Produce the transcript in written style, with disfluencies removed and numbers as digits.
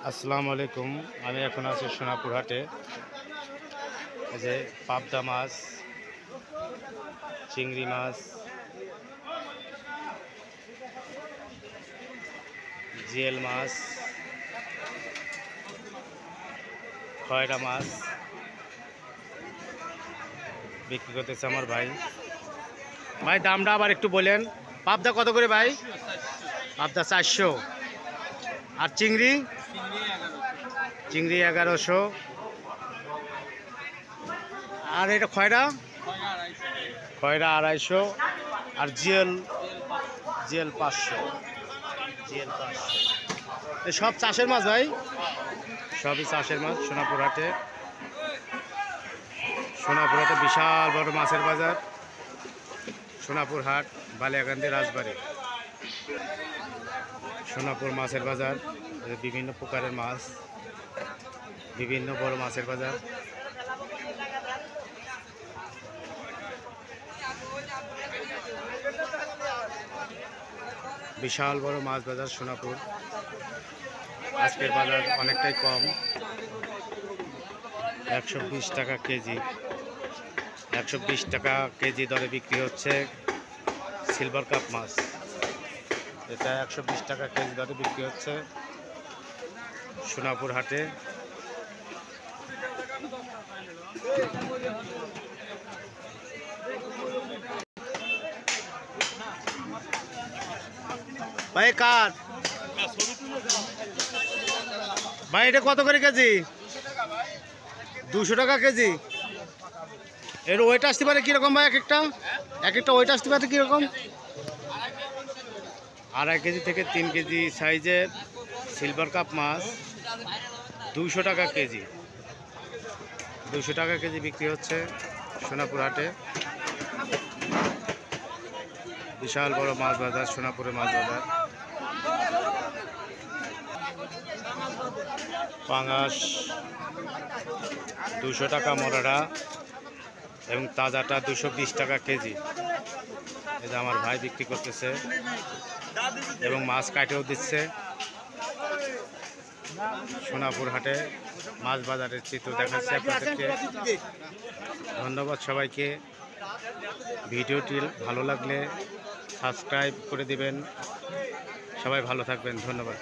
আসসালামু আলাইকুম। আমি এখন আছি সোনাপুর হাটে। এই যে পাবদা মাছ, চিংড়ি মাছ, জিয়েল মাছ, খয়রা মাছ বিক্রি করতেছে আমার ভাই। ভাই দামটা আবার একটু বলেন। পাবদা কত করে ভাই? পাবদা 400। আর চিংড়ি? চিংড়ি 1100। আর এটা খয়রা? খয়রা 250। আর জিয়েল? জিয়েল 500। জিয়েল 500। সব চাষের মাছ ভাই? সবই চাষের মাছ। সোনাপুর হাটে বিশাল বড় মাছের বাজার। সোনাপুর হাট, বালিয়াকান্দি, রাজবাড়ি। সোনাপুর মাছের বাজার, বিভিন্ন প্রকারের মাছ, বিভিন্ন বড় মাছের বাজার। বিশাল বড় মাছ বাজার সোনাপুর। আজকের বাজার অনেকটাই কম, 120 টাকা কেজি। 120 টাকা কেজি দরে বিক্রি হচ্ছে সিলভার কাপ মাছ। এটা 120 টাকা কেজি দরে বিক্রি হচ্ছে সোনাপুর হাটে। ভাই কার ভাই এটা কত করে কেজি? 200 টাকা কেজি। এর ওয়েট আসতে পারে কিরকম ভাই? এক একটা ওয়েট আসতে পারে কিরকম? 2.5 কেজি থেকে 3 কেজি সাইজের সিলভার কাপ মাছ 200 টাকা কেজি। 200 টাকা কেজি বিক্রি হচ্ছে সোনাপুর হাটে। বিশাল বড় মাছ বাজার, সোনাপুরের মাছ বাজার। পাঙাশ 200 টাকা মোরাটা, এবং তাজাটা 220 টাকা কেজি। এটা আমার ভাই বিক্রি করতেছে এবং মাছ কাটেও দিচ্ছে। সোনাপুর হাটে মাছ বাজারের চিত্র দেখাচ্ছে আপনাদেরকে। ধন্যবাদ সবাইকে। ভিডিওটি ভালো লাগলে সাবস্ক্রাইব করে দিবেন। সবাই ভালো থাকবেন। ধন্যবাদ।